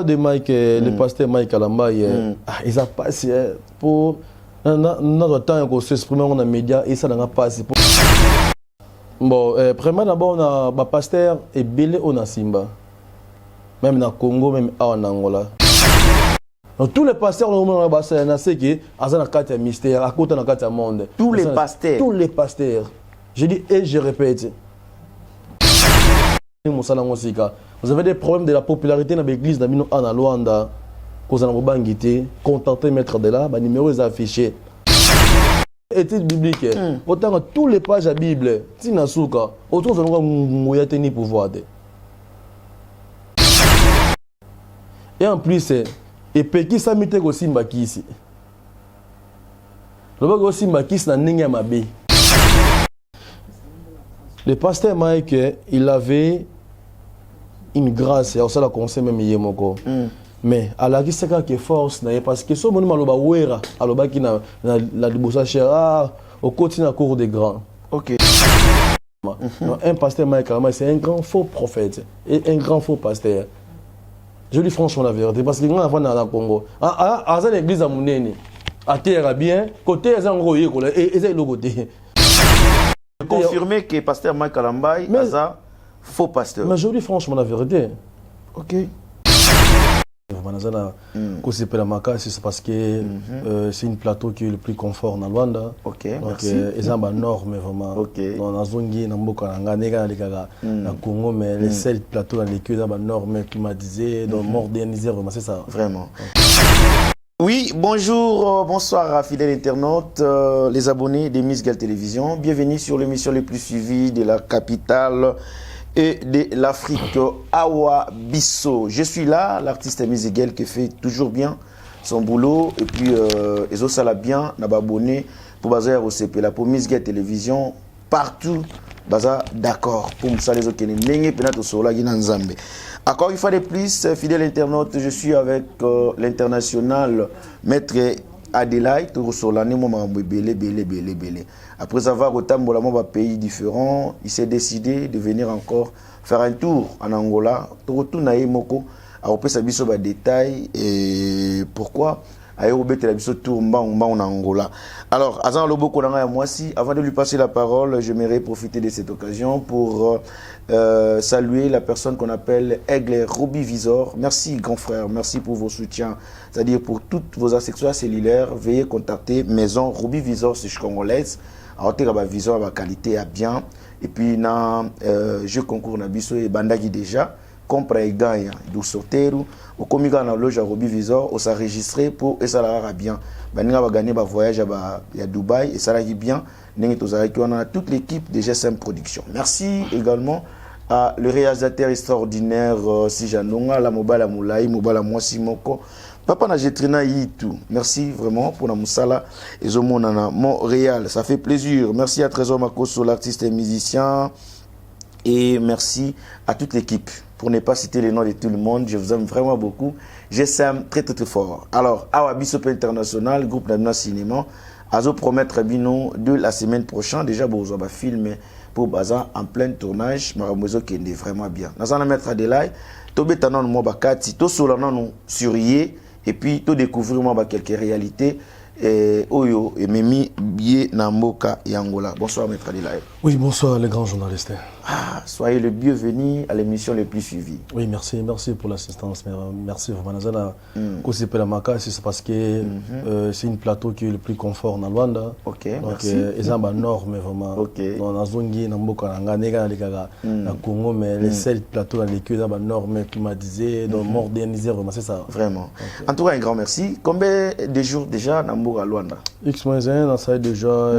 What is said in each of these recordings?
de Mike, le pasteur Mike Alambaye, ils ont passé pour notre temps qu'on s'exprime dans les médias et ça n'a pas passé pour. Bon, premièrement d'abord on a pasteur et belé on a Simba, même dans Congo, même en Angola. Donc, tous les pasteurs on a c'est que azana carte mystère, à côté dans carte monde. Tous les pasteurs. Tous les pasteurs. Je dis et je répète. Vous avez des problèmes de la popularité dans l'église en Luanda. Vous avez contacté maître de là, les numéros sont affichés. Étude biblique. Autant que tous les pages de la Bible, autant que vous avez tenu pouvoir. Et en plus, et Peki Samite aussi Mbakisi. Le bac aussi Mbakisi n'a n'enga mabe. Le pasteur Mike, il avait une grâce, et ça la conseille même Yemoko. Mais à la qui c'est que force, parce que ce moment là, Wera, alors qui na la libosa chera, au quotidien à cours des grands. Ok. Un pasteur Mike, c'est un grand faux prophète et un grand faux pasteur. Je dis franchement la vérité, parce que quand on va dans le Congo, à l'église à Mouneni, à terre bien, côté à Zangoye, et c'est le côté. Confirmer que pasteur Mike Alambaye est un faux pasteur. Mais je dis franchement la vérité. Ok. C'est parce que c'est une plateau qui est le plus confort dans le Rwanda. Ok, donc ils ont une norme vraiment. Ok. Dans la zone qui est dans le Congo, mais les seuls plateaux dans lesquels ils ont une norme climatisée, modernisée, vraiment c'est ça. Vraiment. Oui, bonjour, bonsoir fidèles internautes, les abonnés de Miss Gal Télévision. Bienvenue sur l'émission les plus suivies de la capitale et de l'Afrique, Awa Bisso. Je suis là, l'artiste Miss Gal qui fait toujours bien son boulot et puis ils ont ça bien, n'a pas abonné pour baser au CP là pour Miss Gal Télévision partout. Baza d'accord pour ça les autres qui n'engagent pas sur la Guinée-Nzambé. Encore une fois de plus, fidèle internaute, je suis avec l'international maître Adelaide, sur l'année belé. Après avoir autant de pays différents, il s'est décidé de venir encore faire un tour en Angola. Tout naïe moko, a repris sa biso ba détail et pourquoi en Angola. Alors, avant de lui passer la parole, j'aimerais profiter de cette occasion pour saluer la personne qu'on appelle Aigle Ruby Visor. Merci, grand frère, merci pour vos soutiens. C'est-à-dire pour toutes vos accessoires cellulaires, veuillez contacter Maison Ruby Visor, c'est congolaise. Alors, Visor, la qualité est bien. Et puis, dans je concours na biso et bandagi déjà. Compre et gagne du sorteiro au comica na loge à Ruby Visor on s'enregistrer pour et ça la bien baninga va gagner ba voyage à Dubaï et ça la bien ningi tozaki on a toute l'équipe de GSM Production. Merci également à le réalisateur extraordinaire Sijanonga la mobala Moulai mobala Mwasi Moko papa na jetrina yitu. Merci vraiment pour la musala et zomonana Montréal, ça fait plaisir. Merci à Trésor Makoso l'artiste et musicien et merci à toute l'équipe. Pour ne pas citer les noms de tout le monde, je vous aime vraiment beaucoup. Je s'aime très fort. Alors, Awa Bissop International, groupe d'Amina Cinéma, Azo promettre Bino de la semaine prochaine. Déjà, vous avez filmé pour Baza en plein tournage. Maramozo qui est vraiment bien. Nous allons mettre Adelaide. Tobé Tanon Mobakati, to Solanon Surier, et puis to découvrir quelques réalités. Oyo et Memi Bié Namboka et Angola. Bonsoir, maître Adelaide. Oui, bonsoir, les grands journalistes. Soyez le bienvenu à l'émission les plus suivies. Oui, merci pour l'assistance. Merci vraiment. C'est parce que c'est une plateau qui est le plus confort dans le Rwanda. Ok, donc ils ont une norme vraiment. Dans la zone qui est dans le Congo, mais les seuls plateaux dans lesquels ils ont une norme climatisée, modernisée, vraiment, c'est ça. Vraiment. En tout cas, un grand merci. Combien de jours déjà dans le Rwanda? X-1, ça fait déjà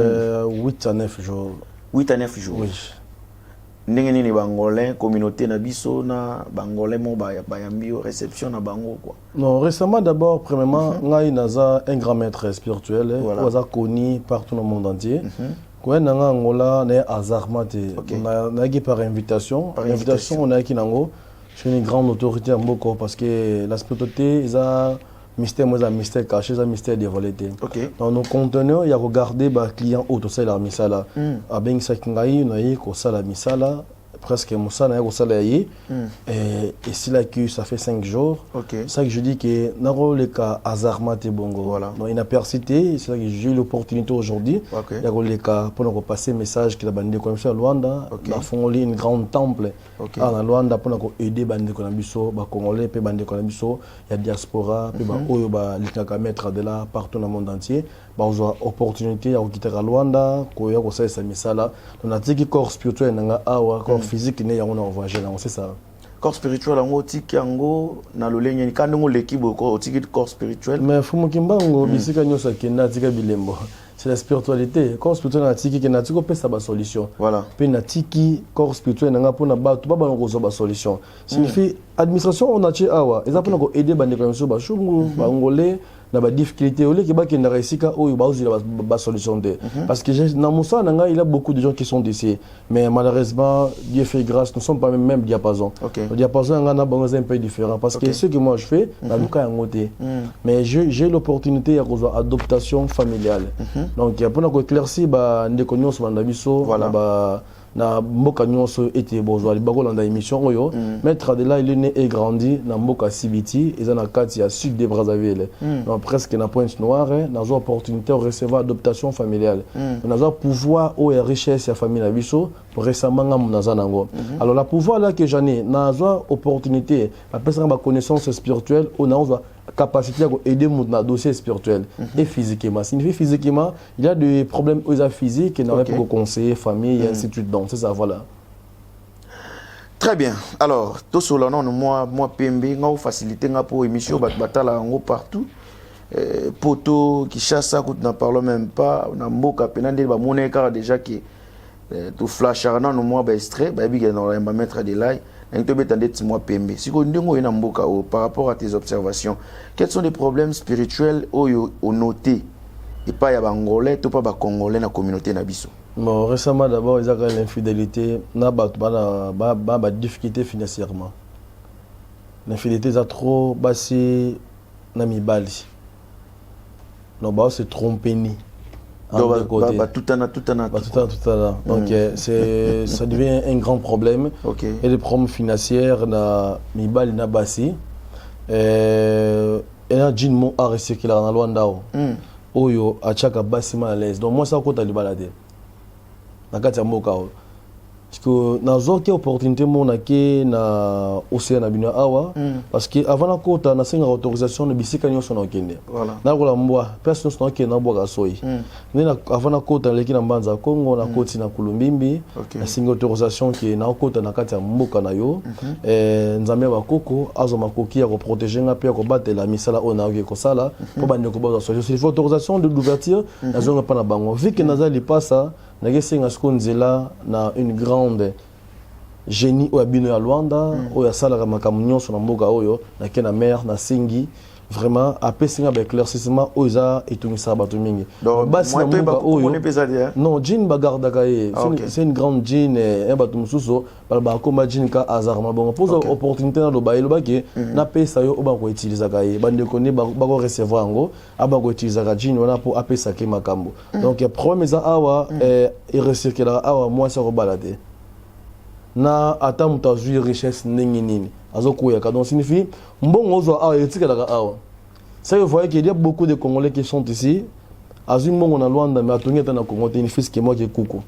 8 à 9 jours. 8 à 9 jours. Oui. Ndenge ni bangolais communauté na biso na bangolais mo bayambi réception na bango quoi. Non, récemment d'abord premièrement ngai naza un grand maître spirituel oza connu partout dans le monde entier. Quoi nanga Angola na azarmate na qui par invitation on a qui nango c'est une grande autorité en Boko parce que la spiritualité ils a mystère moi mystère caché ça mystère dévoilé. Dans nos conteneurs il y a regarder ba client auto ça la misala a ben ça ngai na yi ko ça la misala presque Moussa n'a pas et c'est là que ça fait 5 jours. C'est ça que je dis que Naro le cas hasardement te bongo. Voilà. Donc il n'a pas cité, c'est là que j'ai eu l'opportunité aujourd'hui. Il y a le cas pour nous passer message que la bande comme ça Luanda, la font une grande temple. À Luanda pour nous aider bande Konabiso, ba congolais pe bande Konabiso, il y a diaspora, pe ba oyo ba litaka mettre de là partout dans le monde entier. Ba ozo opportunité à quitter Luanda, ko ya ko ça ça misala. On a dit que corps spirituel nanga awa, corps physique ne ya on envoyé là, c'est ça. Corps spirituel en tiki yango na lolenya kandengo l'équipe ko tiki corps spirituel mais fumu kimbango bisika nyosa kena tika bilembo c'est la spiritualité corps spirituel na tiki kena tiko pesa ba solution voilà pe na tiki corps spirituel nanga pona batu ba balongo zo ba solution signifie administration on a ti awa ezapona ko aider bande comme ça ba chungu ba ngolais na ba difficulté olé ki ba kenda resika oyo ba uzila ba solution de parce que na Moussa nanga il y a beaucoup de gens qui sont décédés mais malheureusement Dieu fait grâce nous sommes pas même diapason le diapason ngana bango c'est un peu différent parce que ce que moi je fais na luka yangote mais j'ai l'opportunité à avoir adoption familiale donc pour nous éclaircir ba ndeko nyonso banda biso ba na mboka nyonso ete bozwa libako dans émission oyo maître de là il est né et grandi na mboka Sibiti et na kati ya sud de Brazzaville donc presque na Pointe Noire na zo opportunité de recevoir adoption familiale na zo pouvoir ou richesse ya famille na biso pour récemment ngam na zanango alors la pouvoir là que j'en ai na zo opportunité à personne ba connaissance spirituelle ou na zo capacité à aider mon dossier spirituel et physiquement. Signifie physiquement, il y a des problèmes physiques et n'a pas pour conseiller, famille et ainsi de suite. Donc c'est ça, voilà. Très bien. Alors, tout cela, moi PMB, nous faciliter pour émission, batala partout. Poto, qui chasse ça, nous n'en parlons même pas. On a beaucoup de monnaie car déjà qui tout flash, nous moi extrait, on va mettre des likes. Si par rapport à tes observations, quels sont les problèmes spirituels au noté et pas y a Angolais, tout pas Congolais dans la communauté nabiso? Bon, récemment d'abord, ils ont l'infidélité, n'a pas difficulté financièrement. L'infidélité est trop bassée dans mes bali. Non, bah c'est trompé ni. Tout à l'heure. Donc ça devient un grand problème. Et les problèmes financiers na mibali na basi et na djin a recycler na Luanda oyo achaka basi mal à l'aise. Donc moi ça ko tali balade na kati ya mboka parce que na zoke opportunité mona ke na océan na bino awa parce que avant la kota na senga autorisation de bisika nyonso na okende na kola mbwa personne na okende na bwa kasoi na avant la kota leki na mbanza Congo na koti na Kulumbimbi na senga autorisation ke na kota na kati ya mboka na yo nzambe bakoko azo makoki ya ko protéger nga pe ko batela misala ona oke ko sala po bande ko bazo c'est autorisation d'ouverture na zonga pa na bango vu que nazali passa na une grande génie au abino ya Luanda au ya sala makamunyo sur mboka oyo na kena mer na singi vraiment apesinga ba éclaircissement oza etumisa bato mingi basi na mboka oyo non jean bagarda kaye c'est une grande jean et bato mususo ba komba jean ka hasardement bon pose opportunité na loba eloba ke na pesa yo ba ko utiliser kaye bande ko ne ba ko recevoir ngo aba ko utiliser ka jean wana pour apesa ke makambo donc le problème eza awa et recirculer awa moi ça rebalade na ata mutazui richesse ndenge nini azokoya ka donc signifie mbongo zo awa etikala ka awa ça vous voyez qu'il y a beaucoup de Congolais qui sont ici azui mbongo na Luanda mais atongi ata na Congo te ni fils que moi qui kuku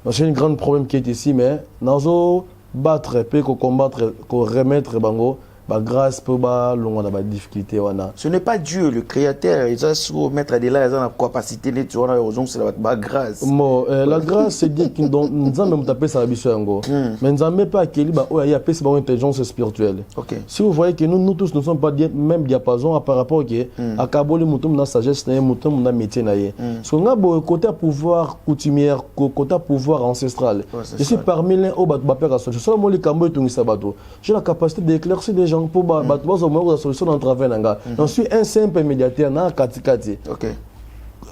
donc c'est un grand problème qui est ici mais nazo battre pe ko combattre ko remettre bango ba grâce pour ba longo na ba difficulté wana ce n'est pas Dieu le créateur il va se mettre de là ils ont la capacité de tu vois aux c'est la grâce bon la grâce c'est dire que nzambe mutape ça biso yango mais nzambe pas keli ba o ya pesa ba intelligence spirituelle si vous voyez que nous tous ne sommes pas même diapason par rapport que akaboli mutum na sagesse na mutum na métier na ye so nga bo côté pouvoir coutumière côté pouvoir ancestral je suis parmi les au ba père associé solo mo likambo etungisa bato j'ai la capacité d'éclaircir des gens pour battre la solution dans travers nanga je suis un simple médiateur na katikati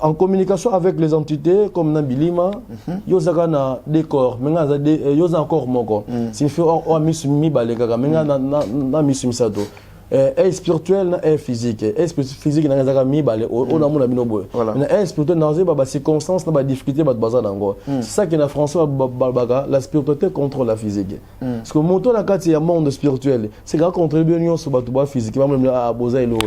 en communication avec les entités comme Nabilima yozaka na décor menga za yoza encore moko signifie o misumi baleka menga na misumi sato est spirituel et physique. Est physique na ngazaka mi balé on a mon bino boy. Est spirituel na ba circonstances na ba difficulté ba baza nango. C'est ça que na français baga la spiritualité contre la physique. Parce que monto na kati ya monde spirituel, c'est grave contribuer union sur ba physique même à boza et l'autre.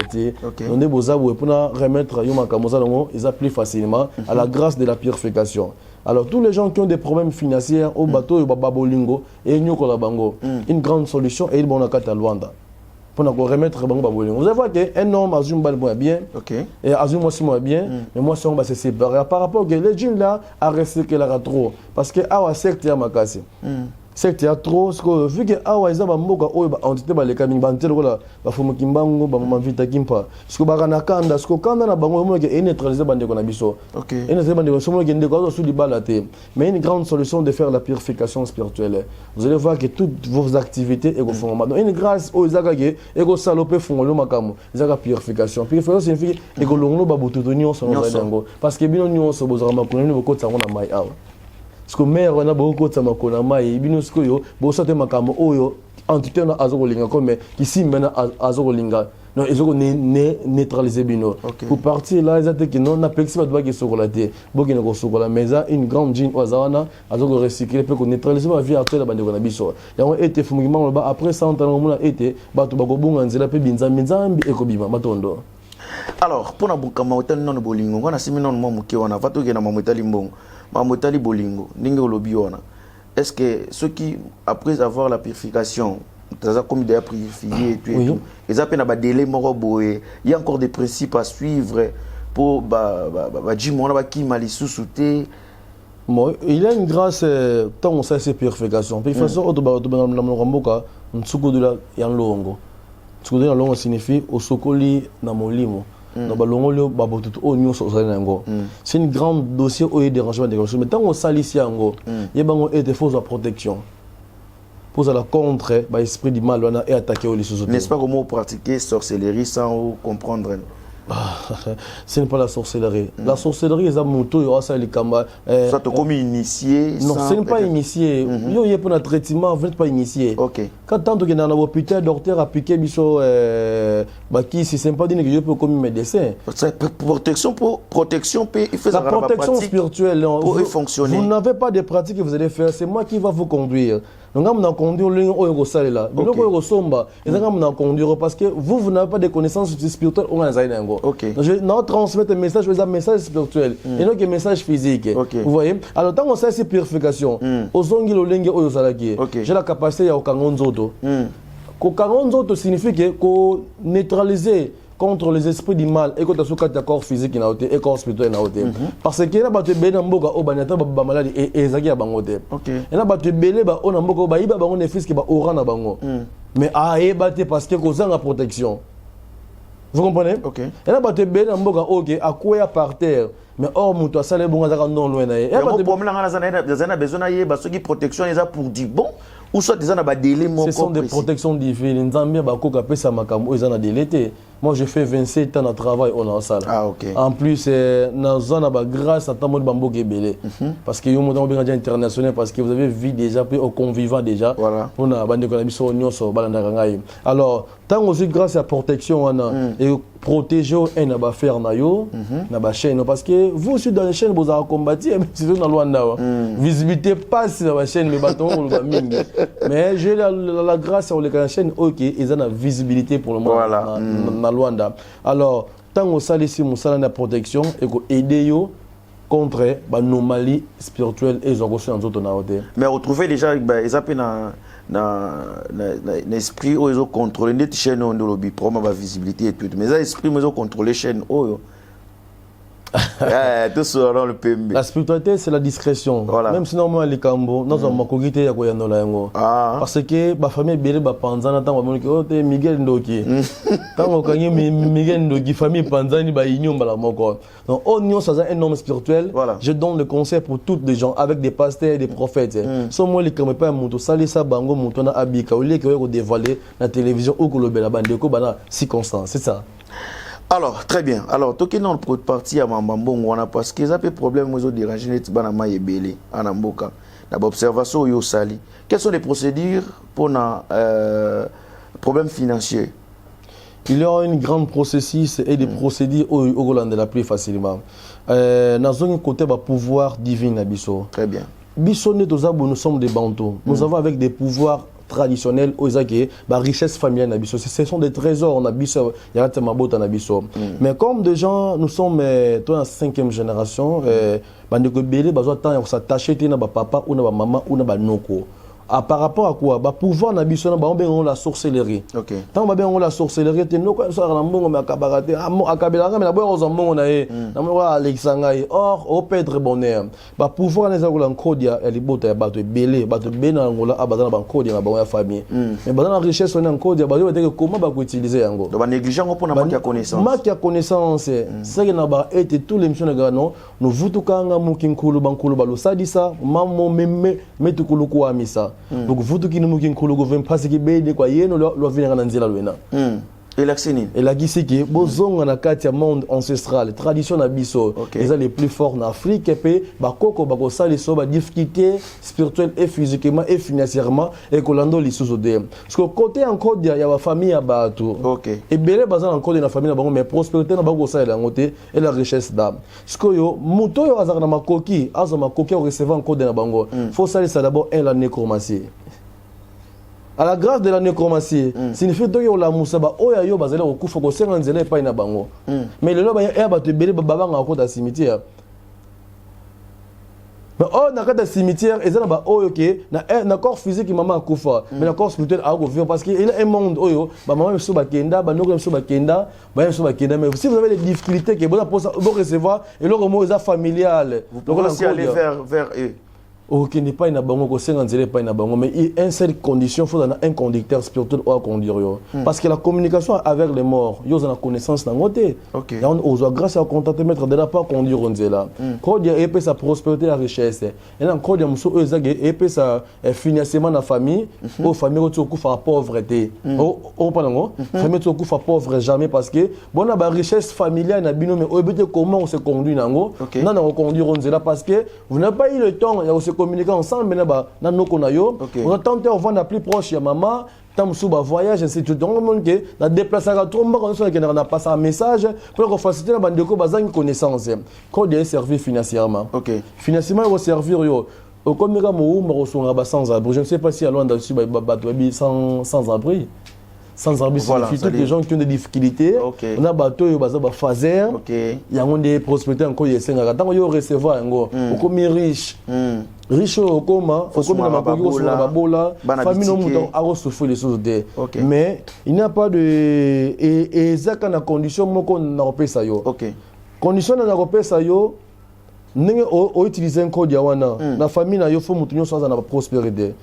On est boza pour remettre yo makamoza nango, ils appliquent facilement à la grâce de la purification. Alors, tous les gens qui ont des problèmes financiers au bateau, babolingo, et nous bango, une grande solution est le bon à Luanda. Pour nous remettre bango babolingo. Vous allez voir qu'un homme azum balbo bien, et azum aussi moi bien, mais moi on va se séparer. Par rapport que les gens là a resté que la trop, parce que awa secte ya makasi. Secte ya trop, parce que vu que awa isa bamboka oyo ba entité ba leka mingi bantel ko la ba fumu kimbango ba mama vita kimpa. Parce que ba na kanda, parce que kanda na bango mo ke neutraliser bande ko na biso. Et neutraliser bande ko somo ke ndeko sous di balate. Mais une grande solution de faire la purification spirituelle. Vous allez voir que toutes vos activités et font donc une grâce aux zagage et go saloper font le makamo. Zaga purification. Purification signifie et go longo ba bututoni on son zango. Parce que bino nyo so bozara makoni ko tsango na mai awa. Parce que mère on a beaucoup de samakona mai binusko yo bo sote makamo oyo entité na azolinga comme ici maintenant azolinga non ils ont neutraliser bino pour partir là ils ont que non na pexi ba doit que sokolaté bokina ko sokola mais ça une grande jean ozawana azoko recycler peut neutraliser ba vie actuelle bande ko na biso yango été fumugima ba après 100 ans mona été ba to bakobunga nzela pe binzambi nzambi ekobima matondo. Alors pour na bukama otani non bolingo ngona simi non mo muke wana vato ke na mamotali mbongo mamotali bolingo ninge olobi wana. Est-ce que ceux qui après avoir la purification comme déjà purifié et tout ils appellent à délai moroboé il y a encore des principes à suivre pour jimona ba ki mali sous-souté. Bon, il y a une grâce tant on sait ces purifications. Puis façon auto ba na mboka ntsuko de la ya longo. Ntsuko de la longo signifie osokoli na molimo. C'est une grande dossier où il y a des rangements. Mais tant qu'on s'allie ici, il y a des fausses protection. Pour la contre, l'esprit du mal et attaquer les choses. N'est-ce pas comment pratiquer sorcellerie sans comprendre? Ce n'est pas la sorcellerie. La sorcellerie, c'est un moto, ça les kamba. Ça te comme initié. Non, ce n'est pas initié. Il y a pour un traitement, vous n'êtes pas initié. Quand tant que dans l'hôpital, docteur a piqué biso, qui si c'est pas dit que je peux comme médecin. Protection, il fait la protection spirituelle. Pour fonctionner. Vous n'avez pas de pratique que vous allez faire. C'est moi qui va vous conduire. Donc, on a conduire le salé là. Donc, on somba. Et donc, on a conduire parce que vous n'avez pas de connaissances spirituelles. On a donc, je vais transmettre un message, un message spirituel et non un message physique. Vous voyez? Alors, tant qu'on sait ces purifications, j'ai la capacité à Kangonzoto. Kangonzoto signifie que neutraliser contre les esprits du mal et contre le corps physique et corps spirituel. Parce que là, tu es mboka au banata ba maladi et zaki bangote. Et là, tu es belé ba on mboka ba iba bango ne fils qui ba ora na bango. Mais aé baté parce que cause la protection. Vous comprenez? Et là, tu es belé mboka ok à quoi par terre. Mais or muto sale bonga zaka non loin na. Et là, tu problème na besoin na yeba ceux qui protection les a pour dire bon. Ou soit des délai. Ce sont des protections divines. Nzambia bakoka pesa makambo ezana délai. Moi, j'ai fait 27 ans de travail en salle. En plus, dans la grâce à Tamod Bambo Gebele. Parce que vous avez international, parce que vous avez vu déjà, au convivant déjà. On a bandé qu'on a mis sur l'union sur Balandarangaï. Alors, tant que grâce à la protection, et protéger un n'a faire nayo, n'a chaîne. Parce que vous aussi dans les chaînes, vous avez combattu, mais c'est dans Luanda. Visibilité passe dans la chaîne, mais bâton, on va mingi. Mais j'ai la grâce à la chaîne, ok, ils ont la visibilité pour le moment. Luanda. Alors, tant que ça ici, nous avons la protection et que aider contre l'anomalie spirituelle et les autres. Mais retrouver déjà, ils appellent l'esprit où ils ont contrôlé les chaînes de lobby pour ma visibilité et tout. Mais l'esprit, ils ont contrôlé les chaînes. Tout ça dans le PMB. La spiritualité, c'est la discrétion. Même si normalement les cambo, nous avons makogité ya koyano la yango. Parce que ma famille belle ba panzana tant ba ko te Miguel Ndoki. Tant ko kangi Miguel Ndoki famille panzani ba inyomba la moko. Donc on ça un homme spirituel. Je donne le conseil pour toutes les gens avec des pasteurs et des prophètes. So moi les cambo pas muto salisa bango muto na abika au lieu que ko dévoiler la télévision ou ko lobela bande ko bana circonstance, c'est ça. Alors, très bien. Alors, tout qui dans le parti à Mambambo, on a parce qu'ils ont des problèmes, ils ont dérangé les Tibanama et Belé, en Amboka. L'observation, yo sali. Quelles sont les procédures pour un problème financier? il y aura une grande processus et des procédures au Hollande la plus facilement. Dans un côté, va pouvoir divin à Bisso. Très bien. Bisso, nous sommes des Bantous. Nous avons avec des pouvoirs traditionnels aux aguets, la richesse familiale na biso. Ce sont des trésors na biso, il y a tellement beau na biso. Mais comme des gens, nous sommes toi en 5e génération, bandeko belé bazo temps s'attacher na ba papa ou na ba maman ou na ba noko. Par rapport à quoi? Bah pouvoir na biso na ba on la sorcellerie. OK. Tant ba on la sorcellerie te noko so na mbongo ma kabarate akabela mais la boyo zo mbongo na ye. Na mo Alexanga or au pètre bonheur. Bah pouvoir na za ko la nkodia ya libota ya bato belé bato bena ngola abazana ba nkodia na ba famille. Mais bazana richesse on nkodia ba yo te comment ba ko utiliser yango. Donc ba négligent pour na manque de connaissance. Manque de connaissance. C'est que na ba était tous les missions na non nous vutukanga mukinkulu bankulu balo sadisa mamo meme metukulu ko amisa. Donc vous qui nous moquez qu'on le gouvernement parce que ben quoi y est nous le venir en anzela luena. Et l'accénine. Et la gisiki bozong na katia monde ancestral tradition na biso. Ils sont les plus forts en Afrique et puis ba koko ba ko sali so ba difficulté spirituelle et physiquement et financièrement et kolando li sous de. Parce que côté encore il y a la famille à batu. OK. Et belé bazan encore de la famille na bango mais prospérité na ba ko sali la ngote et la richesse d'âme. Parce que yo muto yo azaka na makoki azama makoki au recevoir encore de na bango. Faut sali ça d'abord la nécromancie. À la grâce de la nécromancie, signifie que la musaba oya yo bazela okufa ko senga nzela epai na bango. Mais le loba ya ba te belé baba nga ko cimetière. Mais oh na kata cimetière ezana ba oyo ke na corps physique maman akufa, mais na corps spirituel a ko vivre parce que il y a un monde oyo ba maman so ba kenda, ba noko so ba kenda, ba so ba kenda mais si vous avez des difficultés que vous recevoir et le mot est familial. Vous pouvez aussi aller vers eux. Ok, n'est pas une bango, ko senga nzele pas une bango, mais il y a une seule condition, il faut un conducteur spirituel ou à conduire. Parce que la communication avec les morts, ils ont la connaissance dans le côté. Ok. Et on ose grâce à contacter maître de la part conduire nzela. Quand il y a épée sa prospérité la richesse. Et là quand il y a muso épée sa financement la famille, aux familles qui sont à pauvreté. Oh pardon, famille qui sont pauvre jamais parce que bon la richesse familiale na bino mais comment on se conduit nango. Non on conduire nzela parce que vous n'avez pas eu le temps, il y a aussi communiquer ensemble mais na noko na yo on a tenté on va plus proche ya maman tam suba voyage ainsi de suite donc monde que na déplacer à trop on a passé un message pour qu'on faciliter la bandeko bazang connaissance quand il est servi financièrement. OK. Financièrement il va servir yo comme mega mo resonga ba sans abri je ne sais pas si à loin dessus sans abri. Sans abri, voilà, c'est les gens qui ont des difficultés. Okay. On a bateau, on a phaser. Il y a des prospérités encore. Il y a des recevoir comme riche. Riche au coma, faut comme la babola, famille non mouton a souffrir les choses de. Mais il n'y a pas de et ça quand la condition moi qu'on n'a pas ça yo. OK. Condition n'a pas ça yo. N'engé au utiliser un code yawana. La famille na yo faut mouton sans en prospérité.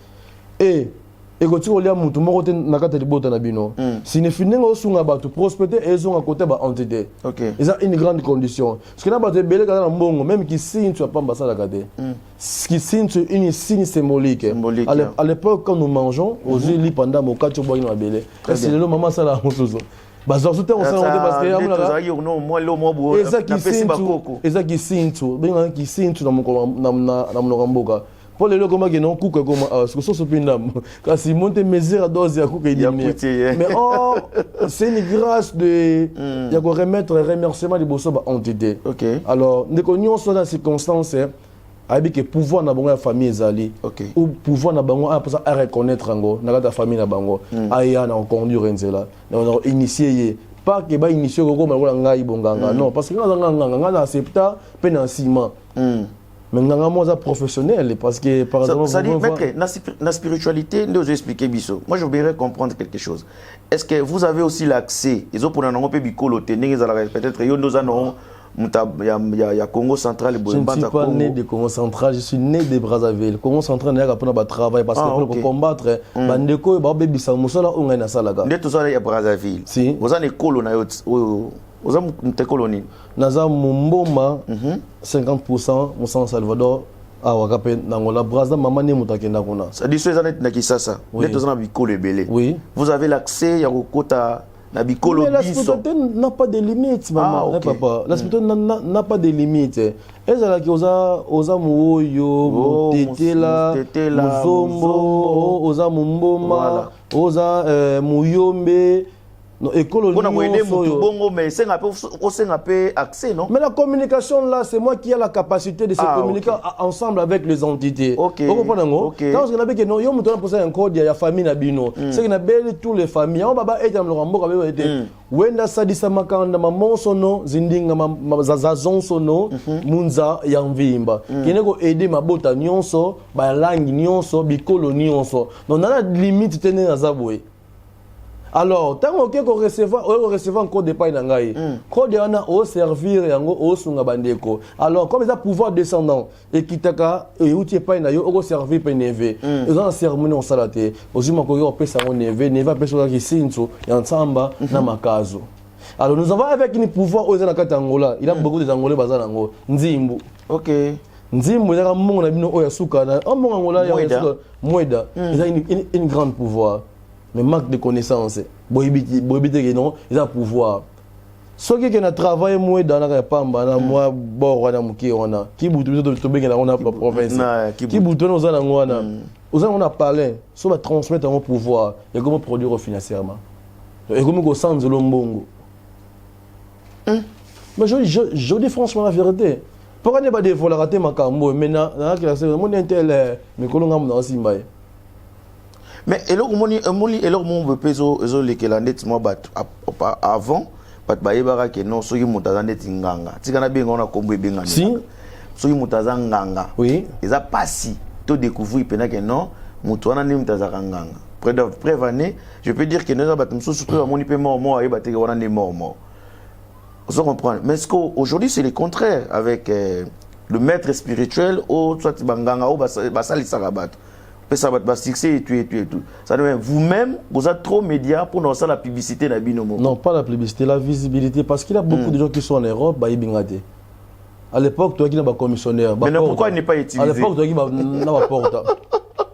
Et quand tu regardes mon tour, tu n'as pas de botte na bino. Si ne finit pas sur la bateau, prospérité et ils ont à côté ba entité. OK. Ils ont une grande condition. Parce que là bateau belé quand on bongo, même qui signe tu as pas ambassadeur à garder. Qui signe c'est une signe symbolique. À l'époque quand nous mangeons, aux yeux pendant mon cas tu bois une belé. C'est le maman ça là montozo. Bah ça tout on s'en parce que non moi le moi bo. Et ça qui signe tout, bien qui signe tout dans mon ramboka. Pour les gens qui n'ont pas de ce que ce quand si monte mesure à dose à couper mais oh c'est une grâce de il y a qu'on remettre remerciement de bosso entité. OK. Alors nous connaissons dans ces circonstances avec le pouvoir na bango la famille zali ou pouvoir na bango à reconnaître ngo na la famille na bango aya na conduire nzela na initier pas que ba initier ko ma ngai bonganga non parce que nga na accepta pénancement. Mais nous sommes professionnels parce que par exemple ça dit que la spiritualité nous expliquer biso. Moi je voudrais comprendre quelque chose. Est-ce que vous avez aussi l'accès ils ont pour un peu bicoloté peut-être yo nous avons il y a Congo central je ne suis pas né de Congo central, je suis né de Brazzaville. Congo central n'est pas travail parce que pour combattre bandeko ba bebisa musala onga na salaga. Ndé tout ça ya Brazzaville. Si vous avez école na yo vous avez une colonie. Naza Mumboma 50% au San Salvador à Wakape Nangola Brazza maman ne mutakenda kuna. Ça dit ces années na Kisasa. Ndé tout ça bicolo belé. Oui. Vous avez l'accès ya Kota. Mais la spiritualité n'a pas de limite, maman. La spiritualité n'a pas de limite. Et c'est là que osa muoyo, tetela, muzombo, osa mumboma, osa muyombe. Non, école on a bongo mais c'est un peu accès, non? Mais la communication là, c'est moi qui ai la capacité de se communiquer ensemble avec les entités. Ok. Vous comprenez? Ok. Quand on a que non, yo muto poser un code ya famille na bino. C'est que na belle tous les familles. On baba eta mlokambo ka bebe ete. Wenda sadisa makanda mamonso no zindinga mazazazon sono munza ya mvimba. Kene ko aider mabota nyonso, ba langue nyonso, bikolo nyonso. Donc na la limite tene na zabwe. Alors, tant qu'on recevoir un code de paille nangai, code yana au servir yango au sunga bandeko. Alors, comme ça pouvoir descendant et kitaka et outil paille na yo au servir pe neve. Ils ont cérémonie en salate. Ozuma ko yo pesa on neve pesa ki sinso ya nsamba na makazo. Alors, nous avons avec une pouvoir aux na Angola. Il a beaucoup de Angolais bazana ngo nzimbu. OK. Nzimbu ya mongo na bino oya suka na mongo Angola ya moeda. Ils ont une grande pouvoir. Mais manque de connaissances, non, ils ont pouvoir. Ceux qui ont travaillé moi dans la pamba, moi bord na muki ona, qui boutou to be na ona province, qui boutou na zana ngwana. On a parlé, ça va transmettre un pouvoir et comment produire financièrement. Et comment go sans lombongo. Mais je dis franchement la vérité. Pourquoi ne pas des fois la rater makambo maintenant na que la mon intel mais kolonga mo na simbaye. Mais alors mon peso les que la net moi avant bat baïbara que non soki mutaza net nganga tikana bien on a combo bien si soki mutaza nganga oui ils a pas si to découvrir pena que non mutwana ni mutaza nganga prévané je peux dire que nous a batum surtout à mon ipé mort et baté on est mort vous comprenez mais ce qu'aujourd'hui c'est le contraire avec le maître spirituel ou soit banganga ou basali sarabat. Ça va succès et tout. Ça veut dire vous-même, vous êtes trop média pour nous faire la publicité dans Binomo. Non, pas la publicité, la visibilité. Parce qu'il y a beaucoup de gens qui sont en Europe, bah, ils à l'époque, toi qui n'as pas commissionnaire. Mais non, pourquoi il n'est pas utilisé? À l'époque, toi qui n'as pas porte.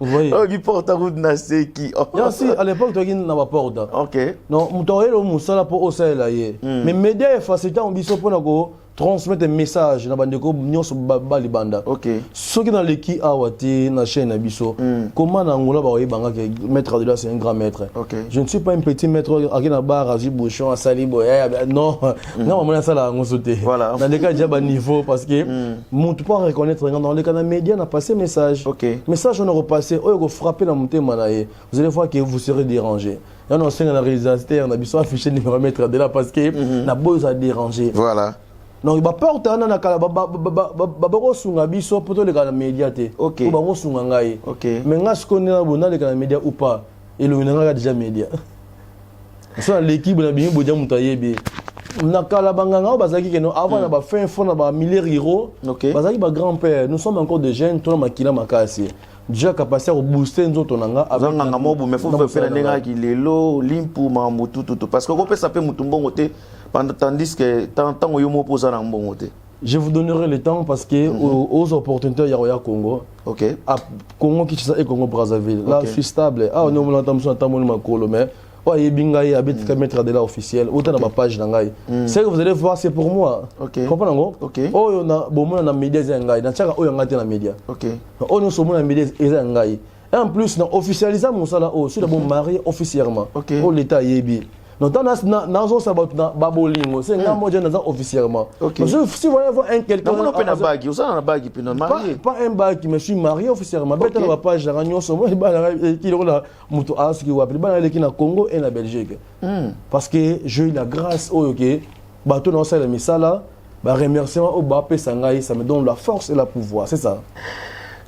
Vous voyez? Oh, il porte à route nasé qui. Si, à l'époque, toi qui n'as pas porte. Ok. Non, moutoye le moussala pour oser là. Mais médias est facilitant, on biso pour nous transmettre un message dans bandeko nyonso bali banda. OK. Ceux qui dans l'équipe awati na chaîne biso. Comment na ngola ba oyebanga que maître de là c'est un grand maître. OK. Je ne suis pas un petit maître à qui na bar azu bouchon à salibo. Non, non moi ça là ngosoté. Voilà. Dans les cas déjà bas niveau parce que mon tu pas reconnaître dans les canaux médias n'a passé message. OK. Message on a repassé, oh go frapper dans mon thème là. Vous allez voir que vous serez dérangé. Là on sait la réalisateur on a biso affiché numéro maître de là parce que na besoin déranger. Voilà. Donc ba porte na kala ba sunga biso poto le kala média te OK ba ngo sunga ngai OK mais nga skone na bona le kala média ou pas et le nga déjà média ça l'équipe na bien bodia mutayebi na kala banganga bazaki que non avant na ba fin fond na ba milleriro bazaki ba grand-père nous sommes encore des jeunes to na makila makasi déjà capacité à booster nzoto nanga avec nganga mobu mais faut faire ndenga ki lelo limpu mamutu tout parce que ko pesa pe mutumbongo te tandis que tant yo mo posa na mbongo te. Je vous donnerai le temps parce que aux opportunités il y a Congo. OK. À Congo Kinshasa et Congo Brazzaville. Là je suis stable. Ah on est en train de makolo mais ouais binga ya bit ka mettre de là officiel autant dans ma page nangai. C'est que vous allez voir c'est pour moi. OK. Comprends ngo? OK. Oh yo na bomo na médias ngai. Na chaka oyo ngate na média. OK. Oh nous sommes na médias ngai. Et en plus na officialiser mon sala oh sur le bon marié officiellement. OK. Oh l'état yebi. Donc dans nazo sabat na babolingo c'est nga moja naza officiellement. OK. Si vous voulez voir un quelqu'un on peut na bagi, on ça na bagi puis non marié. Pas un bagi mais je suis marié officiellement. Bête na page na nyonso moi ba ki lola mutu aski wa ba na leki na Congo et na Belgique. Parce que j'ai eu la grâce au OK bato na sala misala ba remerciement au ba pesa ngai ça me donne la force et le pouvoir, c'est ça.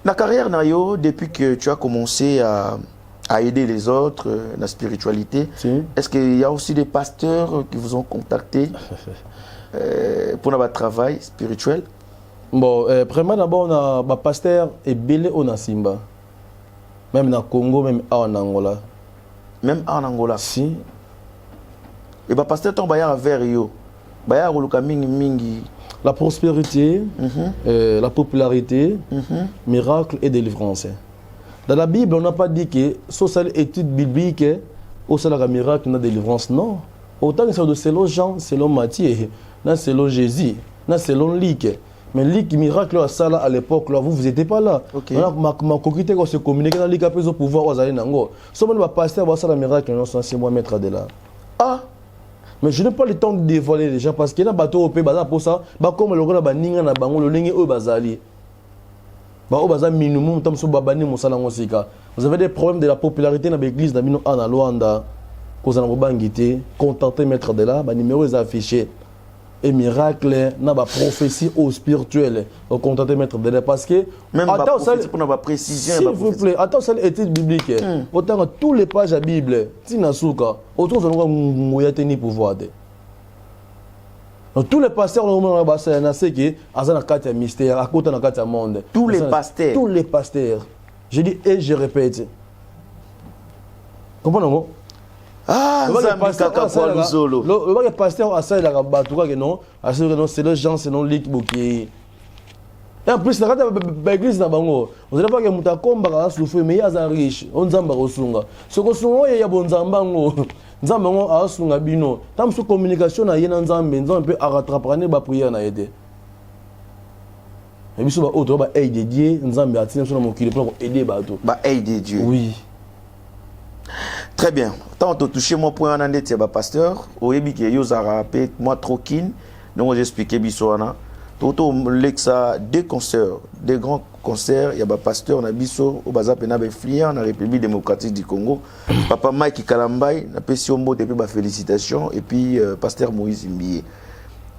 La carrière nayo depuis que tu as commencé à aider les autres, la spiritualité. Si. Est-ce qu'il y a aussi des pasteurs qui vous ont contacté pour notre travail spirituel? Bon, vraiment d'abord on a un pasteur et belé on a Simba. Même dans Congo, même en Angola. Même en Angola. Si. Et bah pasteur ton bayar vers yo. Bayar oluka mingi. La prospérité, la popularité, miracle et délivrance. Dans la Bible, on n'a pas dit que sur cette étude biblique, au sein de la miracle, on a délivrance. Non. Autant que c'est selon Jean, selon Matthieu, selon Jésus, selon Luc. Mais Luc, miracle, à l'époque, vous n'étiez pas là. Okay. On a ma communauté qui se communique dans le pouvoir aux alliés. Si on va passer à voir ça, le miracle, c'est moi maître de là. Ah, Mais je n'ai pas le temps de dévoiler les gens parce qu'il y a un bateau au pays, pour ça, comme le gars ninga na bango, le lingue au bazali. Au bazali minimum, tam so babani mosala ngosika. Vous avez des problèmes de la popularité dans l'église dans en Luanda. Cause na bangité, contenter maître de là, numéro est affiché. Et miracle, na ba prophétie au spirituel, au contenter maître de là parce que même attends ça pour na ba précision. S'il vous plaît, attends ça l'étude biblique. Autant tous les pages de la Bible, tinasuka, autour de nous moya teni pouvoir de. Donc tous les pasteurs dans le bassin na c'est que azana carte mystère, à côté na carte monde. Tous les pasteurs. Je dis et je répète. Comprenez-vous? Ah, le pasteur a ça il a battu que non, c'est le gens c'est non lit bouquet. Et en plus la l'église na bango, vous allez voir que mutakomba ka souffrir mais il y a riche, on zamba kosunga. Ce que sungo ya bonzamba ngo, nzamba ngo a sunga bino. Tam su communication na yena nzambe, nzambe peut rattraper ba prière na aider. Et biso ba autre ba aide de Dieu, nzambe a tinu sur mon kilo pour aider ba tout. Ba aide de Dieu. Oui. Très bien. Tant que touché mon point en année, c'est pasteur. Au début, il y a moi trop keen. Donc, j'ai expliqué bisouana. Toto l'exa des concerts, des grands concerts. Il y a un pasteur, on a biso au bazar penabe fliant dans la République démocratique du Congo. Papa Mike Kalambay, n'a pas si on mot depuis félicitations et puis pasteur Moïse Mbié.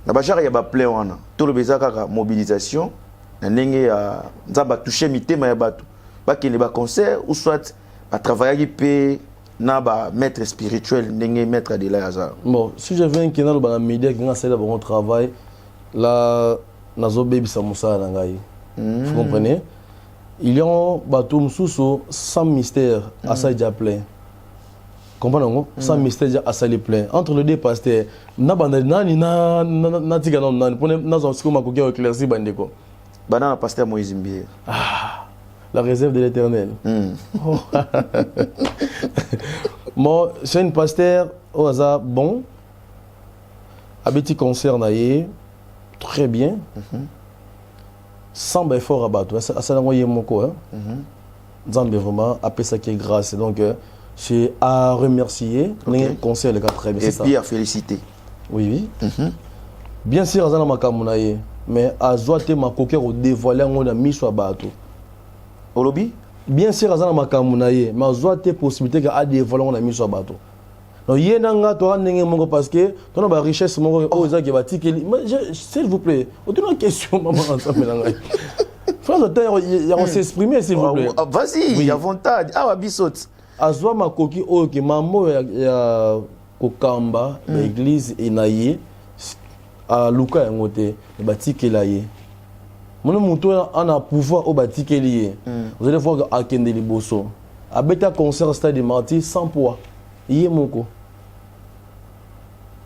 Na bachar il y a ba plein wana. Tout le bezaka mobilisation. Na ndenge ya nzaba toucher mitema ya batu. Ba kene ba concert ou soit à travailler pe na ba maître spirituel ndenge maître de la hasard. Bon, si je viens dans le média qui a essayé bon travail là nazo baby sa musa na ngai. Vous comprenez? Il y a bateau msuso sans mystère à ça déjà plein. Comprenez-vous? Sans mystère à ça les plein. Entre les deux pasteurs, na banda nani na tika non nani pour na zo sikoma ko ke éclairci bandeko. Bana pasteur Moïse Mbié. Ah, la réserve de l'Éternel. Oh. Moi, c'est une pasteur au hasard bon. Habiti concert naïe très bien. Sans effort à battre. Ça n'a pas mon quoi. Zambé vraiment après ça qui est grâce. Donc c'est à remercier. Les concerts les gars très bien. Et puis à féliciter. Oui oui. Bien sûr azana makamunaye mais azoate makoke au dévoiler on a mis sur bateau. Au lobby? Bien sûr azana makamunaye mais azoate possibilité que a dévoiler on a mis sur bateau. Donc yenanga to ndenge mongo parce que ton ba richesse mongo o za ke batiki s'il vous plaît autre une question maman ensemble là ngai France il y a on s'exprimer s'il vous plaît vas-y il y a avantage ah bisot azwa makoki o ke mambo ya kokamba l'église inaye à luka yangote batiki là ye mon muto ana pouvoir au batiki lié vous allez voir à Kende Liboso à beta concert stade de Marty sans poids. Yemoko.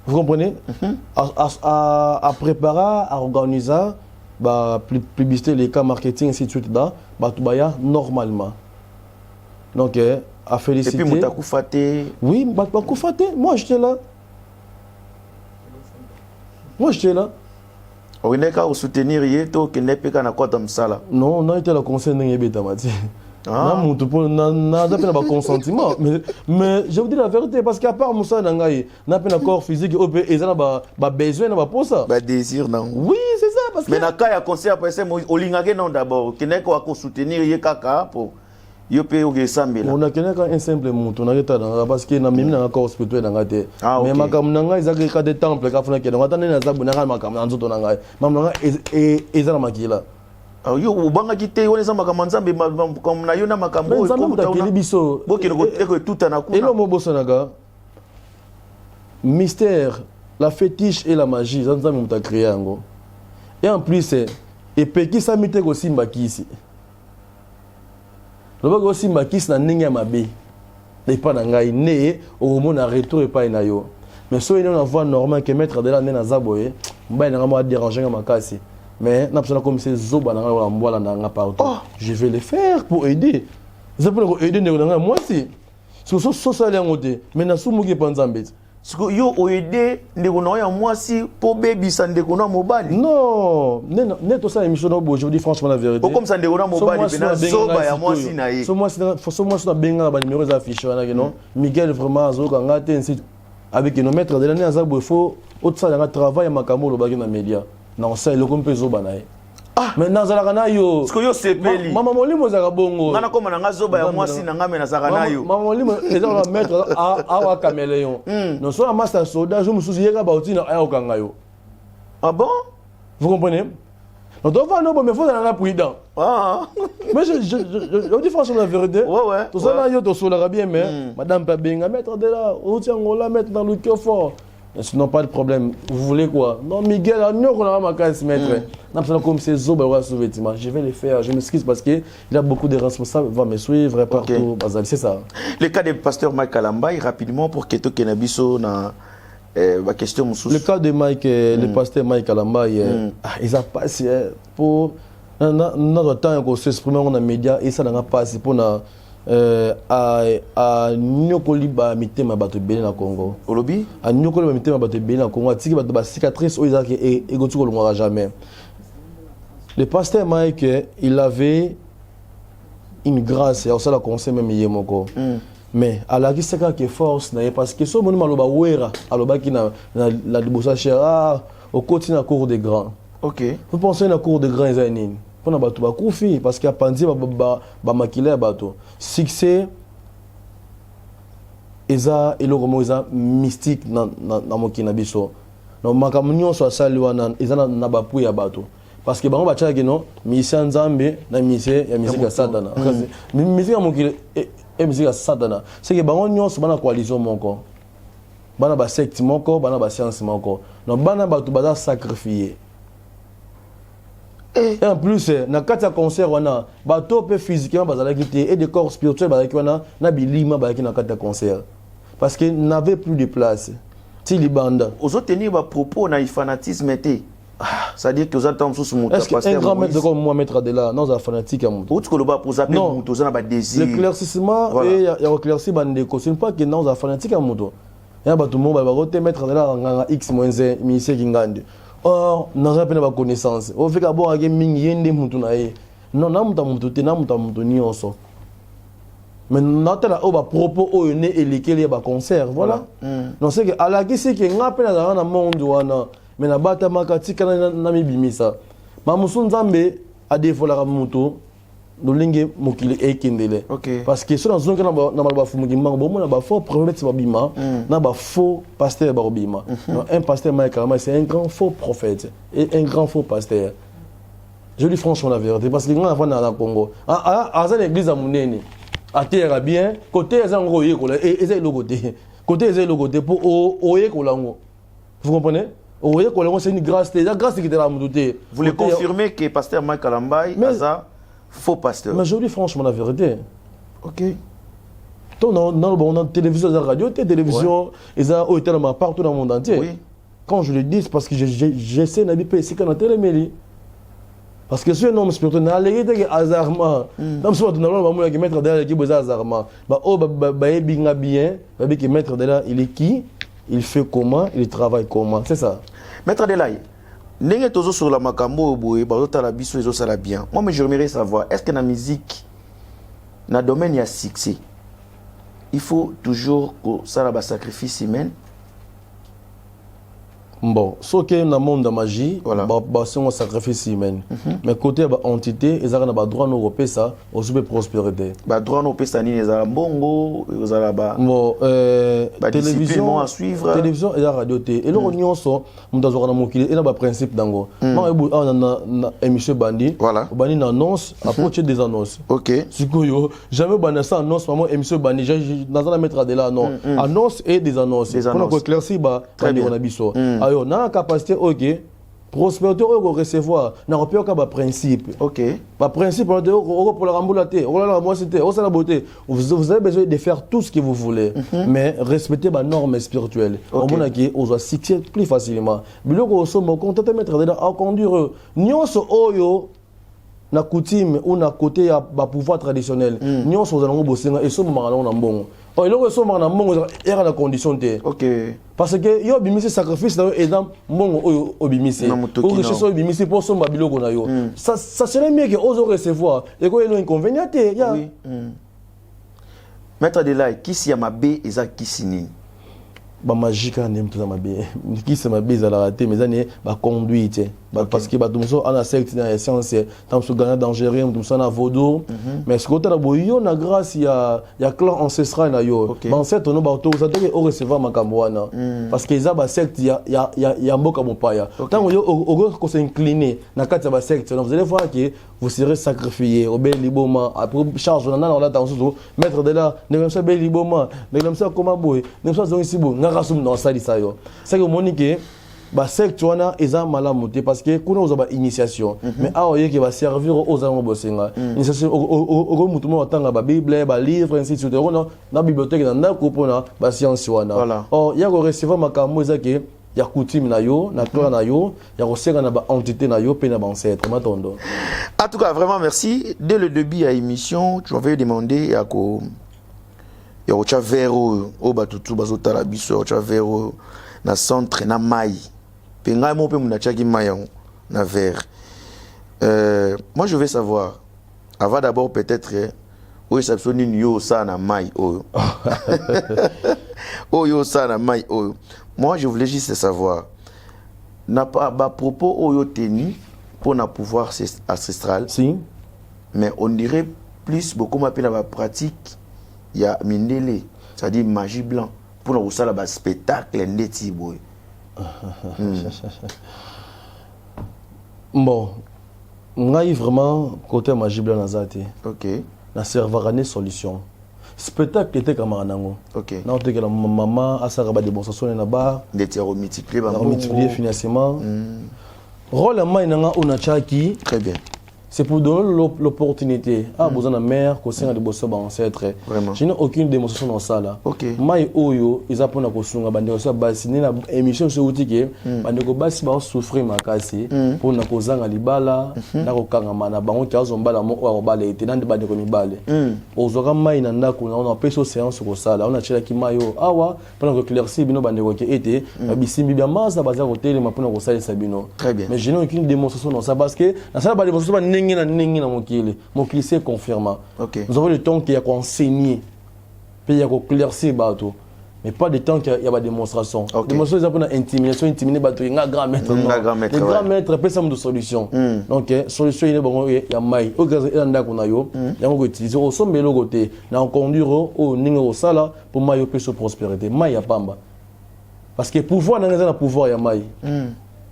Vous comprenez? À préparer, à organiser, à publiciter les cas marketing, ainsi de suite, normalement. Donc, à féliciter. Et puis, Moutakou Faté. Oui, Moutakou Faté. Moi, j'étais là. On est qu'à soutenir Yeto, qui n'est pas qu'à quoi comme ça là. Non, on a été la conseil de Yébéta, Mati. n'a pas consentiment mais je vous dis la vérité parce qu'à part Moussa Nangaï n'a pas encore physique et ça n'a besoin n'a pour ça désir non oui c'est ça parce que mais n'a qu'à conseil après ça au lingage non d'abord qui n'est qu'à soutenir Yekaka pour Yopé ou Gesambe là on a qu'un simple mouton on a été parce que n'a même encore spirituel dans gâté mais ma comme Nangaï ça que des temples qu'a fait que on attend na zabu na ma comme dans tout Nangaï mam et ça makila yo ubanga kite wone za makambo nzambe comme na yo na makambo ko mutakeli biso bokino ko tout na kuna elo mo bosanaga mystère la fétiche et la magie ça nzambe mutakréé yango et en plus et peki sa mite ko simba kisi loba ko simba kisi na ndenge ya mabe et pas na ngai né au mona retour et pas na yo mais so ina na voix normal que mettre de la na zaboye mba na mo déranger ma makasi. Mais comme c'est Zoba je vais le faire pour aider. C'est pour aider moi aussi. C'est ça les ngote. Mais na sumu ki panzambe. Yo aider moi si pour baby ça ndeko na mobali. Non, neto ça émission je vous dis franchement la vérité. Comme ça ndeko na mobali na Zoba ya moi si na ye. So moi na benga ba numéro affiché wana non. Miguel vraiment azoka ngate ainsi. avec nos maîtres de l'année à Zabo, il faut autre travail à Makambo, le bagage dans les médias. Non, ça, il y a un peu de banaï. Ah, mais dans la gana yo. Parce que yo c'est peli. Maman molimo za bongo. Ngana comme na zoba ya mwasi na ngame na zakana yo. Maman molimo eza la maître a caméléon. Non soit master soda, je me soucie yeka bauti na aya okanga yo. Ah bon? Vous comprenez? Donc on va non mais faut dans la prudent. Ah. Mais je dis franchement la vérité. Ouais. Tout ça là yo to sola bien mais madame Pabenga mettre de là, au tiangola mettre dans le cœur fort. Sinon, pas de problème. Vous voulez quoi? Non, Miguel, nous, on a ma 15 mètres. Comme c'est Zoba, je vais les faire. Je m'excuse parce qu'il y a beaucoup de responsables qui vont me suivre partout. C'est ça. Le cas du pasteur Mike Kalambay, rapidement, pour que tu aies une question. Le cas de Mike, le pasteur Mike Kalambay, ils ont passé pour notre temps qu'on s'exprime dans les médias et ça n'a pas passé pour a nyokoli ba mitema bato bele na Congo. Olobi a nyokoli ba mitema bato bele na Congo atiki bato ba cicatrice oyo ezaki egoti ko longwa jamais. Le pasteur Mike, il avait une grâce et ça la conseil même yemoko. Mais à la gisaka que force na parce que so moni maloba wera aloba ki na la libosa chera au côté na cour des grands. OK. Vous pensez na cour des grands ezanini? On bato ba kufi parce qu'il y a pandi ba makile bato succès eza eloko mo eza mystique na mokina biso no makamunyo so asali wana eza na bapu ya bato parce que bango bacha ke no misia nzambe na misie ya musique ya satana musique ya mokile et musique ya satana c'est que bango nyonso bana coalition moko bana ba secte moko bana ba science moko no bana bato baza sacrifier. Et en plus, dans le concert, on a des physiquement et des corps spirituels na bilima dans le concert. Parce qu'il n'avait plus de place. Si les bandes. Aux autres tenir des propos dans le fanatisme, c'est-à-dire que vous attendez sous mon est-ce qu'un grand maître comme moi, maître de là, non, un fanatique à mon tour. Non, l'éclaircissement et il y a éclairci bandeko. Ce n'est pas que non, un fanatique à mon tour. Il y a tout le monde va mettre de là X-1, ministère Kingandi. Or, nous avons pas connaissance. Au fait que bon, il y a des gens non, non, non, mais notre propos au nez et lesquels il concert, voilà. Non, c'est que à la question que nous avons dans le monde, mais na bata makati kana na mibimisa. Mamusu Nzambe a défaut la moto. Nolinge mokili ekendele parce que sur dans zone kana na ba fumu kimbango bon na ba faux prophète ba bima na ba faux pasteur ba bima un pasteur Mike Kalambay c'est un grand faux prophète et un grand faux pasteur. Je dis franchement la vérité parce que nous avons dans le Congo à l'église à Munene à terre bien côté les enroyés et c'est le côté c'est le côté pour oyer kolango. Vous comprenez? Oyer kolango c'est une grâce la grâce qui était là moudouté. Vous le confirmez que pasteur Mike Kalambay faux pasteur. Mais je dis franchement la vérité. OK. On a télévision, la radio, télévision, ils ont partout dans le monde entier. Oui. Quand je le dis, c'est parce que j'essaie de dire ici qu'on a télé. Parce que ce nom spirituel n'a pas été hasardement. Comme si on a dit mettre derrière l'équipe hasardement. Bien, qui mettre derrière, il est qui? Il fait comment? Il travaille comment? C'est ça. Maître Adelaï. N'est toujours sur la makambo boye bazota la biso ezo sala bien. Moi mais j'aimerais savoir est-ce que la musique na domaine il y a succès. Il faut toujours que ça la sacrifice humain. Bon, ce qui est dans le monde de la magie, c'est un sacrifice humain. Mais côté de l'entité, ils ont le droit de ça, aussi de prospérité. Le droit de ça, ils ont bongo, ils ont la télévision à suivre. Télévision et la radio. Et là, on a un principe d'ango. Moi, on a émission Bandi. Voilà. Bandi une annonce, approcher des annonces. OK. Jamais Bandi ça annonce, maman émission Bandi. Dans la mettre de là, non. Annonce et des annonces. Des annonces. Pour éclaircir, très bien. Alors, on a la capacité, ok, prospérité, on va recevoir, on n'a pas de principe. Ok. Le principe, on va pour la rambouillatée, on va la moissité, on va la beauté. Vous avez besoin de faire tout ce que vous voulez, mais respectez les normes spirituelles. On va succéder plus facilement. Mais là, on va contenter de mettre dedans à conduire. Nous sommes na coutume ou na côté ya pouvoir traditionnel. Nous sommes bosser et sommes na mbongo. Oh, il y a na mbongo era na condition té. OK. Parce que yo bimisi sacrifice na et dans mbongo o bimisi. Pour que ce bimisi pour son babiloko na yo. Ça serait mieux que oser recevoir. Et quoi il y a inconvénient té. Oui. Maître Adelaï, qui si ya mabe eza kisini. ba magique na ndem tozama be qui c'est ma bise à la raté mais année ba conduite parce que ba tout ça ana secte na essence tant so gana dangereux tout ça na vaudou mais ce côté là boyo na grâce il y a clan ancestral na yo ba ancêtre no ba to ça te au recevoir makambo wana parce que ça ba secte il y a mboka mopaya tant yo ko s'incliner na kati ba secte vous allez voir que vous serez sacrifié au bel liboma après charge on a là dans mettre de là ne même ça bel liboma ne même ça comment boy ne ça zo ici bo ngarasum dans ça ça yo c'est que monique ba secte wana eza malamu te parce que kuna oza ba initiation mais aoye que va servir aux gens bosenga initiation au mutu mo tanga ba bible ba livre ainsi de suite na bibliothèque na ndako pona ba science wana oh ya ko recevoir makambo eza que ya coutume na yo na clan na yo ya ko senga na ba entité na yo pe na ba ancêtre matondo. En tout cas vraiment merci. Dès le début à émission tu m'avais demandé ya ko vero o batutu bazotala biso ya vero na centre na mai penga mo pe muna chaki mai na verre. Moi je veux savoir avant d'abord peut-être où est ni yo ça na mai o yo ça na mai o. Moi je voulais juste savoir n'a pas ba propos o yo tenu pour na pouvoir ancestral si mais on dirait plus beaucoup m'appelle la pratique. Il y a Mindele, c'est-à-dire magie blanc, pour nous faire un spectacle ndeti boy. Bon, on a vraiment côté magie blanc nazate. OK. Na servarané solution. Spectacle était comme un OK. Na on te que la maman a ça ba démonstration na bar, ndeti multiplier financement. Rôle en main na on a chaki. Très bien. C'est pour donner l'opportunité à besoin de mère qu'au sein de bosser ancêtre. Je n'ai aucune démonstration dans ça là. OK. Mai oyo ils apprennent à kosunga bande ko basiner na émission sur outil que bande ko basi ba souffrir makasi pour na kozanga libala na ko kangama na bango ki azombala mo ko bala ete na bande ko mibale. Ozoka mai na ndako na on appelle séance ko sala on a tchela ki mayo awa pour na éclaircir bino bande ko ete bisimbi bia masa baza ko tele ma pour na ko sala sabino. Très bien. Mais je n'ai aucune démonstration dans ça parce que na ça ba démonstration Mokili c'est confirmant. Okay. Nous avons le temps qu'il y a qu'on enseigner, puis il y a qu'on éclaircir bateau, mais pas de temps qu'il y a des démonstrations. Okay. Démonstration pour intimidation, intimider bateau, il y a un grand maître. Le grand maître peut ça de solution. Donc solution il est bon, il y a maille. Au cas où il y a un d'accord nayo, il y a un utiliser au sommet le côté, na on conduire au ningo sala pour maille peut se prospérité. Maille ya pamba. Parce que pouvoir n'a pas pouvoir ya maille.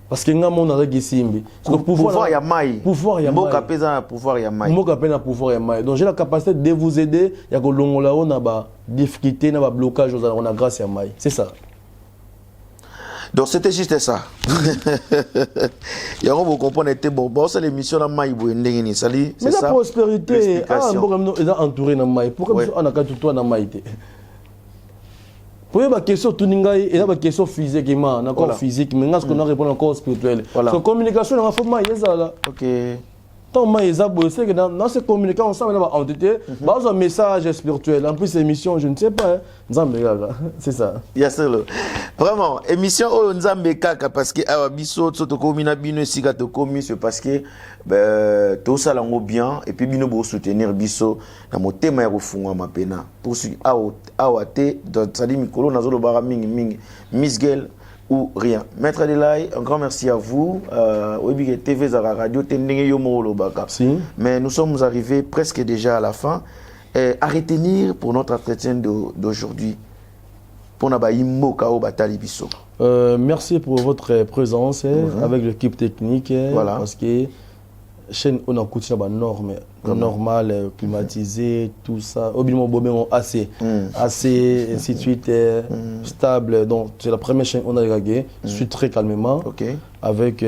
Parce que nga mon avec Simbi. Pouvoir ya mai. Pouvoir ya mai. Mboka pesa pouvoir ya mai. Mboka pesa pouvoir ya mai. Donc j'ai la capacité de vous aider ya ko longola on a ba difficulté na ba blocage on a grâce ya mai. C'est ça. Donc c'était juste ça. Et on vous comprenez était bon. Bon c'est l'émission la mai bo ndenge ni sali, c'est ça. Mais la prospérité mboka no est entouré na mai. Pourquoi on a ka tout na mai té? Pour la question tout ningai et la question physique na corps physique mais ngas qu'on a répondre encore spirituel. So communication na faut mai ezala. OK. Tant mai ezabo c'est que dans cette communication ensemble na ba entité, ba un message spirituel. En plus émission je ne sais pas Nzambe kaka. C'est ça. Yes vraiment émission o Nzambe kaka parce que awa biso to komi na bino sika to komi c'est parce que to sala ngo bien et puis bino bo soutenir biso na motema ya kofungwa mapena pour awa te dans sali mikolo nazolo bara mingi Miss Girl ou rien. Maître Adelaï, un grand merci à vous. Webi TV Zara Radio Tendenge Yomo Baka. Mais nous sommes arrivés presque déjà à la fin. À retenir pour notre entretien d'aujourd'hui. Pour Nabaïmo Kao Batali Bisso. Merci pour votre présence avec l'équipe technique. Voilà. Parce que chaîne on a coûté la norme normal climatisé tout ça obligatoirement bon assez ainsi de suite stable. Donc c'est la première chaîne on a regardé je suis très calmement avec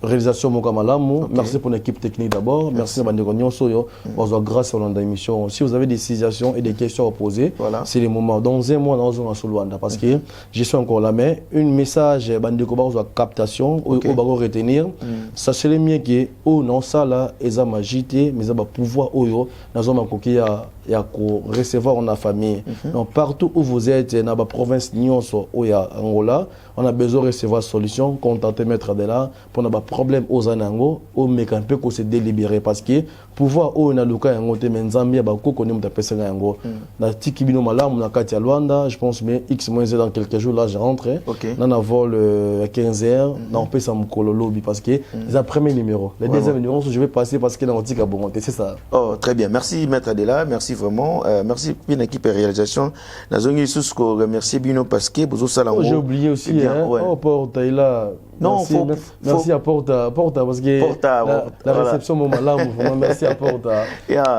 réalisation Mokamalamu. Merci pour l'équipe technique d'abord. Merci à Bandegonyon Soyo grâce à l'émission. Si vous avez des situations et des questions à poser, c'est le moment. Dans un mois dans un Solwanda parce que je suis encore là mais un message Bandegoba captation au bago retenir sachez le mieux que non ça là eza magité mais ça va pouvoir oyo nazoma koki ya ko recevoir en famille. Donc partout où vous êtes dans la province nyonso ou ya Angola on a besoin de recevoir solution, contacter Maître Adela pour avoir problème aux anango, au mécanisme pour se délibérer parce que pouvoir au na luka yango te menzambia ba ko koni mutapesa yango na tikibino malamu na kati ya Luanda, je pense mais X moins Z dans quelques jours là je rentre. On a vol à 15h, on peut ça mukolo lobby parce que c'est le premier numéro. Le deuxième numéro je vais passer parce que dans le tika bon c'est ça. Oh très bien, merci Maître Adela, merci vraiment, merci pour l'équipe de réalisation. Nazongi Susko remercier Bino parce que vous ça j'ai oublié aussi oh Porta il a non, merci à Porta parce que la réception mon malamu vraiment merci à Porta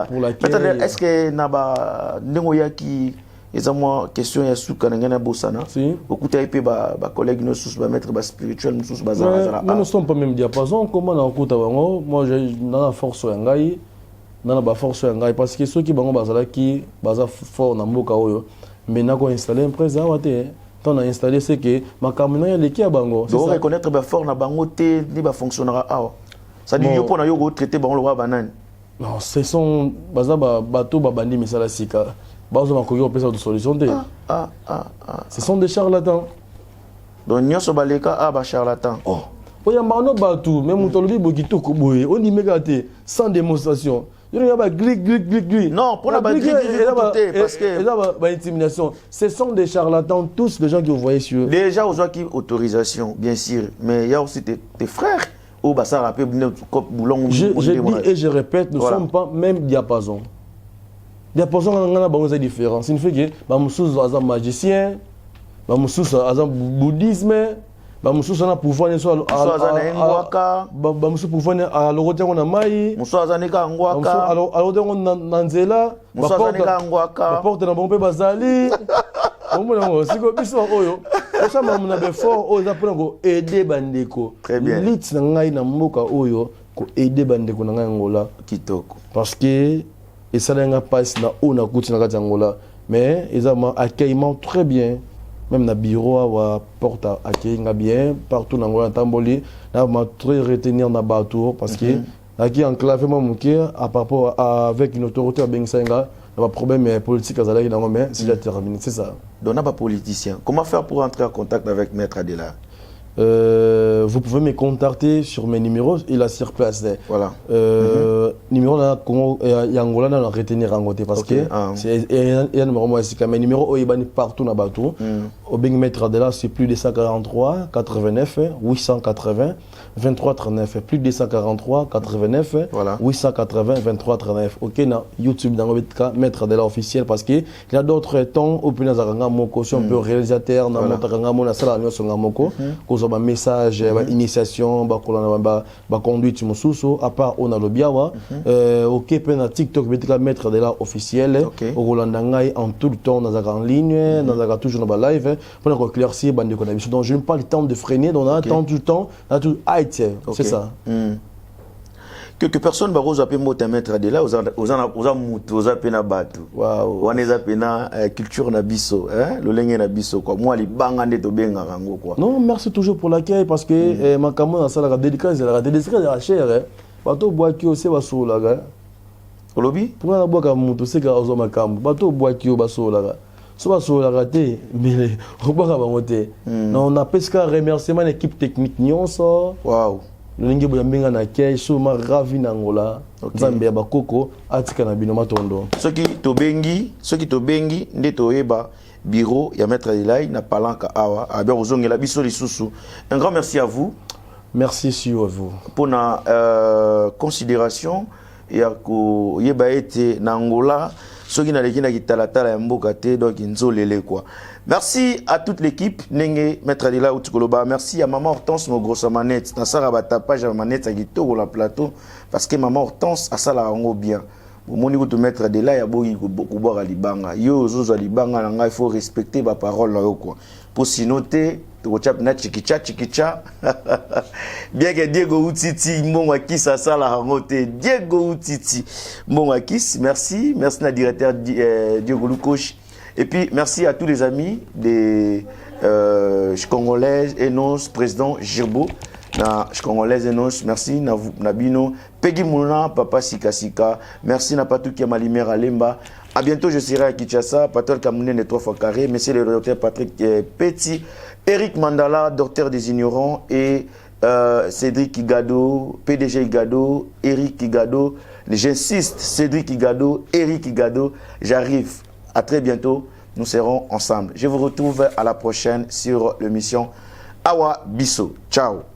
pour laquelle est-ce que naba nengoya qui ezamwa question ya suka ngana bosana si okuta epé ba collègue no sous ba maître ba spirituel no sous ba zara mais nous sommes pas même diapason comment na okuta bango moi j'ai na force ya ngai na ba force ya ngai parce que ceux qui bango bazala qui baza fort na mboka oyo mais na ko installer impresa wate on a installé c'est que ma camionette les qui a bango donc reconnaître ba fort na bango te ni ba fonctionnera ah ça dit yo pona yo go traiter bango le roi banane non ce sont baza bateau babandi misala sika bazo makoyo pesa de solution te ce sont des charlatans donc nyoso baleka ba charlatan oh oyamba no bateau même mutolobi bokito ko boye on imeka te sans démonstration. Il y a non, pour la batterie, parce que intimidation. Ce sont des charlatans, tous les gens que vous voyez sur. Déjà, aux gens qui autorisation, bien sûr, mais il y a aussi tes frères. Je dis et je répète, nous ne sommes pas même diapason. Diapason, on a une différence. Il fait que nous sommes un magicien, nous sommes un bouddhisme. Bamususu na pouvoir ne soit ngwaka bamususu pouvoir ne alokote ngona mai mususu ne ka ngwaka alokote ngona nzela baporte na bombe bazali omona ngo siko biso oyo osama muna be fort oyo za pona ko aider bandeko lit na ngai na mboka oyo ko aider bandeko na ngai ngola kitoko parce que esalenga passe na ona kuti na kati ngola mais ezama accueillement très bien. Même dans le bureau, à porte à bien, partout dans le tamboli, là, on très retenir dans le bateau parce que, là, enclavé, à rapport avec une autorité à Bensenga, le problème politique à Zalaï, mais c'est déjà terminé, c'est ça. Donc, on n'a pas politicien. Comment faire pour entrer en contact avec Maître Adela? Vous pouvez me contacter sur mes numéros, il a sur place. Voilà. Numéro là, Yangola n'a retenir en côté parce que il y a un numéro moi ici, mais numéro il est partout dans le bateau. Au Bing Maître Adela, c'est plus de 143 89 880 23 39 plus de 143 89 880 23 39. Ok na YouTube dans le Maître Adela officiel parce que il y a d'autres temps au plus dans moko si on peut réalisateur dans montakanga mona sala nyoso ngamoko ba message ba initiation ba kolana ba conduite mususu à part on a le biawa OK pe na TikTok betika Maître Adela officiel au kolanda ngai en tout le temps dans en ligne dans toujours dans ba live pour éclaircir bande de biso donc je n'ai pas le temps de freiner donc on attend tout le temps là tout c'est ça. Quelques personnes barozo appellent mota Maître Adela aux appena batu waouh on les appena culture na biso hein le lenge na biso quoi moi li banga nde to benga rango quoi non merci toujours pour l'accueil parce que makamo na sala dédicace la chère bato boaki aussi basola ga olobi pour na boka mutu seka ozo makambo bato boaki o basola so basola raté mais oboka bangote non on a presque remerciement l'équipe technique nyonso waouh Lingi boyambinga na kei suma ravi na ngola nzambe ya bakoko atika na bino matondo soki to bengi nde toyeba bureau ya Maître Adela na palanka awa abia ozongela biso lisusu. Un grand merci à vous. Merci sur vous pour na considération ya ko yeba ete na ngola soki na leki na kitalatala ya mboka te donc nzolele quoi. Merci à toute l'équipe Nenge Maître Adela Utukoloba. Merci à maman Hortense mo grosse manette na sala batapage ya manette ya kitoko la plateau parce que maman Hortense a sala ngo bien. Moni ko to Maître Adela ya boyi ko boira libanga. Yo zozo libanga na ngai il faut respecter ba parole là quoi. Pour sinoter to chap na chikicha bien que Diego Utiti mbongo kisa sala ngote Diego Utiti mbongo kis merci na directeur Diego Lukosh. Et puis, merci à tous les amis des Congolais et non président Girbo. na Congolaise Enos, merci Nabino, Peggy Mouna, Papa Sika Sika, merci na Patou qui a ma lumière à Lemba. À bientôt, je serai à Kinshasa, Patrick Kamounen de 3 fois carré, monsieur le docteur Patrick Petit, Eric Mandala, docteur des ignorants, et Cédric Igado, PDG Igado, Eric Igado. J'insiste, Cédric Igado, Eric Igado, j'arrive. À très bientôt, nous serons ensemble. Je vous retrouve à la prochaine sur l'émission Awa Bisso. Ciao.